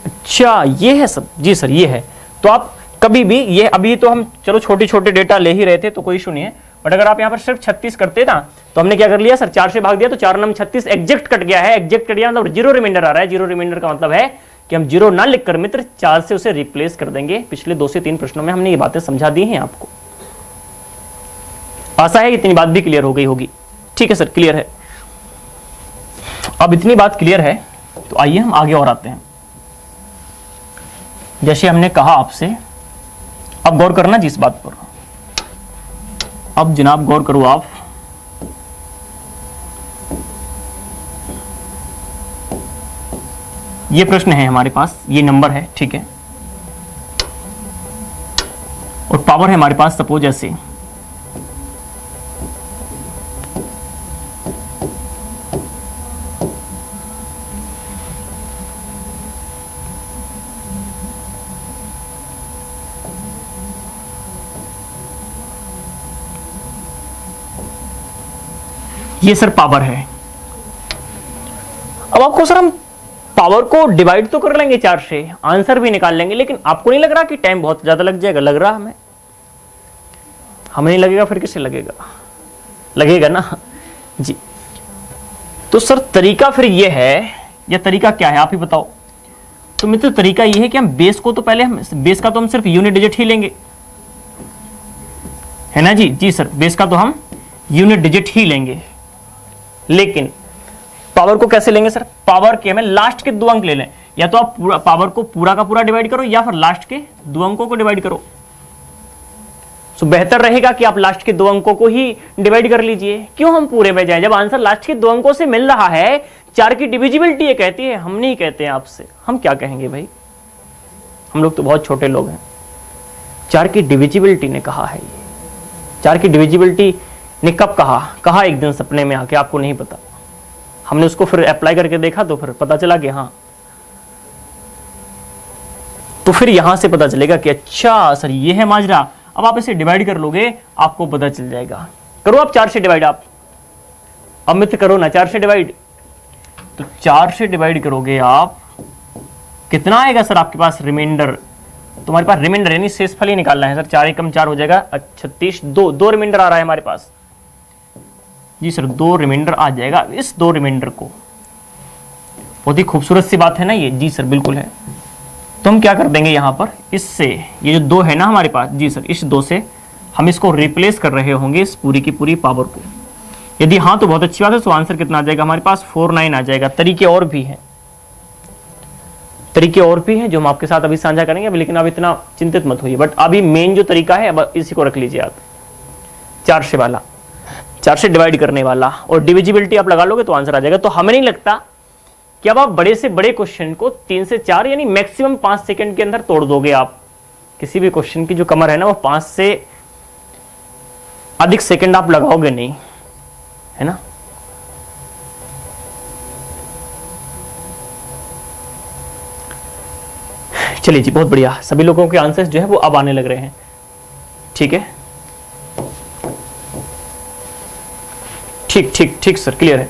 अच्छा ये है सब, जी सर ये है। तो आप कभी भी ये, अभी तो हम चलो छोटे छोटे डेटा ले ही रहे थे तो कोई इशू नहीं है, बट अगर आप यहाँ पर सिर्फ 36 करते ना तो हमने क्या कर लिया सर, 4 से भाग दिया तो 4 नम 36 एग्जैक्ट कट गया है। एग्जैक्ट कट गया मतलब जीरो रिमाइंडर आ रहा है। जीरो रिमाइंडर का मतलब है कि हम जीरो ना लिखकर मित्र 4 से उसे रिप्लेस कर देंगे। पिछले 2 से 3 प्रश्नों में हमने ये बातें समझा दी हैं आपको। आशा है इतनी बात भी क्लियर हो गई होगी। ठीक है सर, क्लियर है। अब इतनी बात क्लियर है तो आइए हम आगे और आते हैं। जैसे हमने कहा आपसे, अब गौर करना जिस बात पर, अब जनाब गौर करो आप, ये प्रश्न है हमारे पास, ये नंबर है, ठीक है, और पावर है हमारे पास सपोज ऐसे, ये सर पावर है। अब आपको सर हम पावर को डिवाइड तो कर लेंगे 4 से, आंसर भी निकाल लेंगे, लेकिन आपको नहीं लग रहा कि टाइम बहुत ज्यादा लग जाएगा? लग रहा हमें? हमें नहीं लगेगा, फिर किसे लगेगा? लगेगा ना जी। तो सर तरीका फिर ये है, या तरीका क्या है आप ही बताओ। तो मित्र तरीका ये है कि हम बेस को तो पहले, हम बेस का तो हम सिर्फ यूनिट डिजिट ही लेंगे, है ना जी। जी सर, बेस का तो हम यूनिट डिजिट ही लेंगे, लेकिन पावर को कैसे लेंगे सर? पावर के हमें लास्ट के 2 अंक ले लें, या तो आप पूरा पावर को पूरा का पूरा डिवाइड करो, या फिर लास्ट के 2 अंकों को डिवाइड करो। तो बेहतर रहेगा कि आप लास्ट के 2 अंकों को ही डिवाइड कर लीजिए। क्यों हम पूरे में जाएं, जब आंसर लास्ट के 2 अंकों से मिल रहा है। 4 की डिविजिबिलिटी ये कहती है, हम नहीं कहते हैं आपसे। हम क्या कहेंगे भाई, हम लोग तो बहुत छोटे लोग हैं। 4 की डिविजिबिलिटी ने कहा है, ये 4 की डिविजिबिलिटी ने कब कहा? कहा एक दिन सपने में आके, आपको नहीं पता। हमने उसको फिर अप्लाई करके देखा तो फिर पता चला कि हाँ। तो फिर यहां से पता चलेगा कि अच्छा सर ये है माजरा। अब आप इसे डिवाइड कर लोगे, आपको पता चल जाएगा। करो आप 4 से डिवाइड, आप अब मित्र करो ना 4 से डिवाइड। तो 4 से डिवाइड करोगे आप, कितना आएगा सर आपके पास रिमाइंडर? तुम्हारे पास रिमाइंडर यानी शेषफल ही निकालना है सर। 4 एकम 4 हो जाएगा 36, 2 रिमाइंडर आ रहा है हमारे पास। जी सर 2 रिमाइंडर आ जाएगा। इस 2 रिमाइंडर को, बहुत ही खूबसूरत सी बात है ना ये। जी सर बिल्कुल है। तो हम क्या कर देंगे यहाँ पर, इससे ये जो 2 है ना हमारे पास, जी सर इस 2 से हम इसको रिप्लेस कर रहे होंगे इस पूरी की पूरी पावर को। यदि हाँ तो बहुत अच्छी बात है। तो आंसर कितना आ जाएगा हमारे पास? 49 आ जाएगा। तरीके और भी हैं, तरीके और भी हैं जो हम आपके साथ अभी साझा करेंगे अभी, लेकिन अब इतना चिंतित मत होइए। बट अभी मेन जो तरीका है अब इसी को रख लीजिए आप, 4 से वाला, 4 से डिवाइड करने वाला, और डिविजिबिलिटी आप लगा लोगे तो आंसर आ जाएगा। तो हमें नहीं लगता कि अब आप बड़े से बड़े क्वेश्चन को 3 से 4 यानी मैक्सिमम 5 सेकंड के अंदर तोड़ दोगे आप। किसी भी क्वेश्चन की जो कमर है ना, वो 5 से अधिक सेकंड आप लगाओगे नहीं, है ना। चलिए जी बहुत बढ़िया, सभी लोगों के आंसर्स जो है वो अब आने लग रहे हैं। ठीक है, ठीक ठीक ठीक सर, क्लियर है।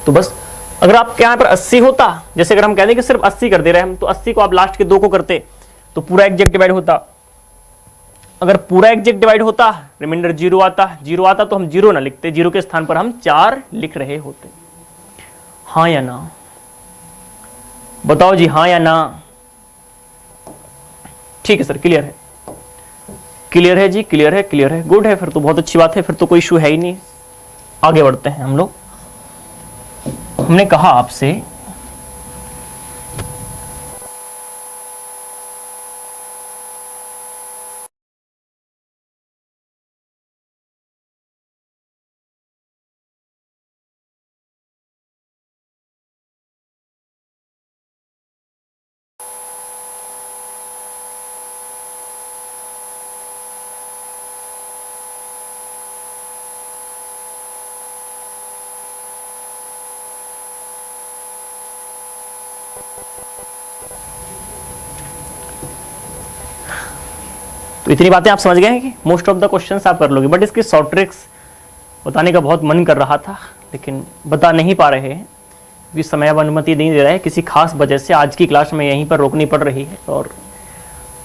तो बस अगर आप यहाँ पर 80 होता, जैसे अगर हम कहते हैं कि सिर्फ 80 कर दे रहे हैं हम, तो 80 को आप लास्ट के 2 को करते तो पूरा एग्जैक्ट डिवाइड होता। अगर पूरा एग्जैक्ट डिवाइड होता, रिमाइंडर 0 आता, 0 आता तो हम 0 ना लिखते, 0 के स्थान पर हम 4 लिख रहे होते। हाँ या ना बताओ जी, हाँ या ना? ठीक है सर, क्लियर है, क्लियर है जी, क्लियर है, क्लियर है, गुड है। फिर तो बहुत अच्छी बात है, फिर तो कोई इशू है ही नहीं। आगे बढ़ते हैं हम लोग। हमने कहा आपसे तो इतनी बातें आप समझ गए हैं कि मोस्ट ऑफ द क्वेश्चंस आप कर लोगे, बट इसकी शॉर्ट ट्रिक्स बताने का बहुत मन कर रहा था, लेकिन बता नहीं पा रहे हैं, क्योंकि समय अब अनुमति नहीं दे रहा है। किसी खास वजह से आज की क्लास में यहीं पर रोकनी पड़ रही है, और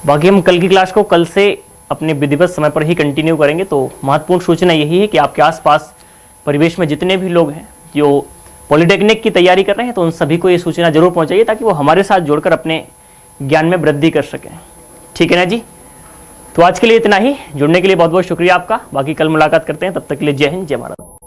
बाकी हम कल की क्लास को कल से अपने विधिवत समय पर ही कंटिन्यू करेंगे। तो महत्वपूर्ण सूचना यही है कि आपके आसपास परिवेश में जितने भी लोग हैं जो पॉलिटेक्निक की तैयारी कर रहे हैं, तो उन सभी को ये सूचना जरूर पहुंचाइए, ताकि वो हमारे साथ जुड़कर अपने ज्ञान में वृद्धि कर सकें। ठीक है ना जी? तो आज के लिए इतना ही। जुड़ने के लिए बहुत बहुत शुक्रिया आपका। बाकी कल मुलाकात करते हैं, तब तक के लिए जय हिंद, जय भारत।